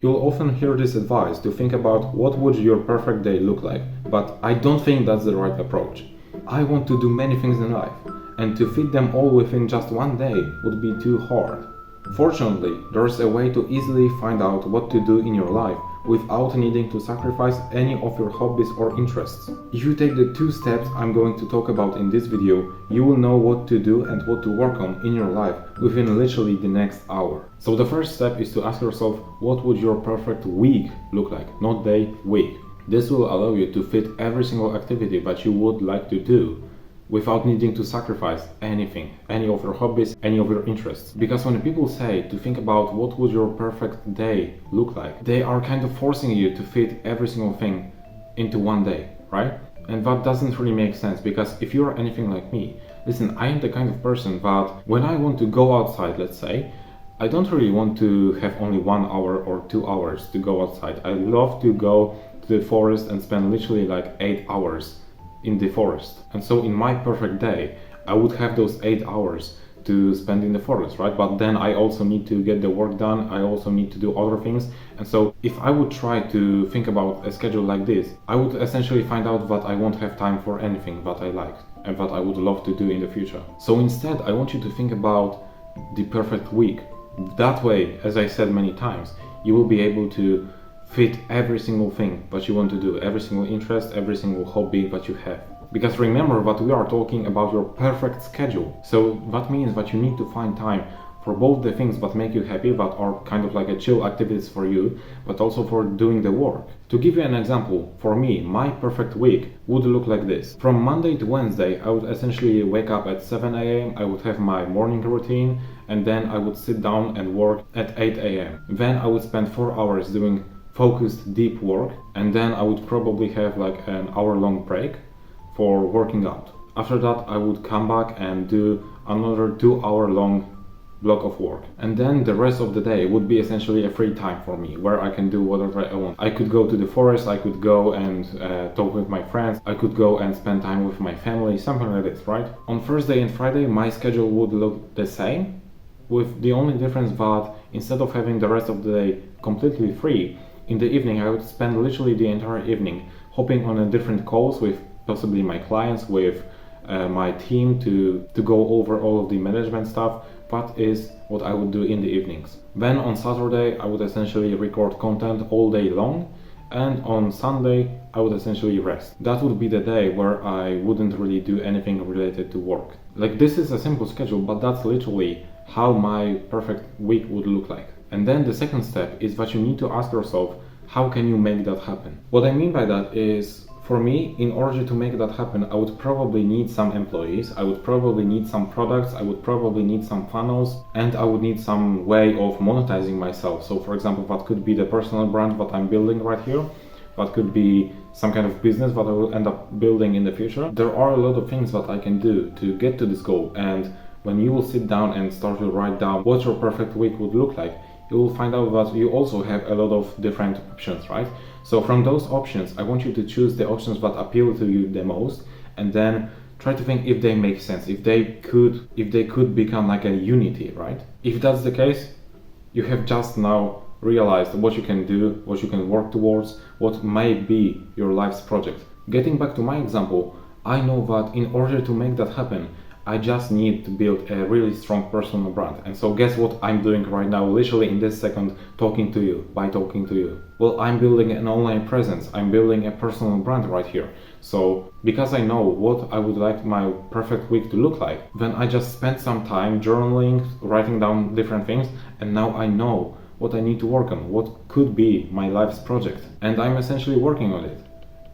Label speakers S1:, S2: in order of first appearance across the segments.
S1: You'll often hear this advice to think about what would your perfect day look like, but I don't think that's the right approach. I want to do many things in life, and to fit them all within just one day would be too hard. Fortunately, there's a way to easily find out what to do in your life without needing to sacrifice any of your hobbies or interests. If you take the 2 steps I'm going to talk about in this video, you will know what to do and what to work on in your life within literally the next hour. So the first step is to ask yourself, what would your perfect week look like? Not day, week. This will allow you to fit every single activity that you would like to do without needing to sacrifice anything, any of your hobbies, any of your interests. Because when people say to think about what would your perfect day look like, they are kind of forcing you to fit every single thing into one day, right? And that doesn't really make sense, because if you're anything like me, listen, I am the kind of person that when I want to go outside, let's say, I don't really want to have only 1 hour or 2 hours to go outside. I love to go to the forest and spend literally like 8 hours in the forest. And so in my perfect day, I would have those 8 hours to spend in the forest, right? But then I also need to get the work done. I also need to do other things. And so if I would try to think about a schedule like this, I would essentially find out that I won't have time for anything that I like and that I would love to do in the future. So instead, I want you to think about the perfect week. That way, as I said many times, you will be able to fit every single thing that you want to do, every single interest, every single hobby that you have. Because remember that we are talking about your perfect schedule. So that means that you need to find time for both the things that make you happy, that are kind of like a chill activities for you, but also for doing the work. To give you an example, for me, my perfect week would look like this. From Monday to Wednesday, I would essentially wake up at 7 a.m., I would have my morning routine, and then I would sit down and work at 8 a.m. Then I would spend 4 hours doing focused deep work, and then I would probably have like an hour-long break for working out. After that, I would come back and do another 2-hour-long block of work, and then the rest of the day would be essentially a free time for me, where I can do whatever I want. I could go to the forest, I could go and talk with my friends, I could go and spend time with my family, something like this, right? On Thursday and Friday, my schedule would look the same, with the only difference that instead of having the rest of the day completely free, in the evening I would spend literally the entire evening hopping on a different calls with possibly my clients, with my team to go over all of the management stuff. That is what I would do in the evenings. Then on Saturday I would essentially record content all day long, and on Sunday I would essentially rest. That would be the day where I wouldn't really do anything related to work. Like, this is a simple schedule, but that's literally how my perfect week would look like. And then the second step is that you need to ask yourself, how can you make that happen? What I mean by that is, for me, in order to make that happen, I would probably need some employees, I would probably need some products, I would probably need some funnels, and I would need some way of monetizing myself. So for example, that could be the personal brand that I'm building right here. That could be some kind of business that I will end up building in the future. There are a lot of things that I can do to get to this goal, and when you will sit down and start to write down what your perfect week would look like, you will find out that you also have a lot of different options, right? So from those options, I want you to choose the options that appeal to you the most, and then try to think if they make sense, if they could become like a unity, right? If that's the case, you have just now realized what you can do, what you can work towards, what may be your life's project. Getting back to my example, I know that in order to make that happen, I just need to build a really strong personal brand. And so guess what I'm doing right now, literally in this second, talking to you. Well, I'm building an online presence. I'm building a personal brand right here. So because I know what I would like my perfect week to look like, then I just spent some time journaling, writing down different things, and now I know what I need to work on, what could be my life's project. And I'm essentially working on it.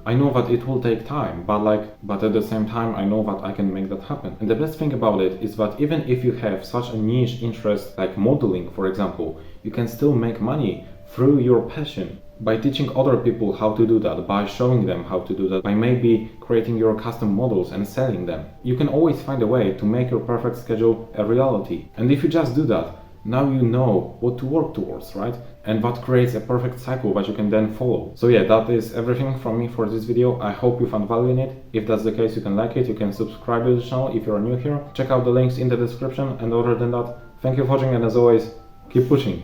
S1: I know that it will take time, but at the same time I know that I can make that happen. And the best thing about it is that even if you have such a niche interest like modeling, for example, you can still make money through your passion by teaching other people how to do that, by showing them how to do that, by maybe creating your custom models and selling them. You can always find a way to make your perfect schedule a reality. And if you just do that, now you know what to work towards, right? And that creates a perfect cycle that you can then follow. So yeah, that is everything from me for this video. I hope you found value in it. If that's the case, you can like it, you can subscribe to the channel if you're new here. Check out the links in the description, and other than that, thank you for watching, and as always, keep pushing.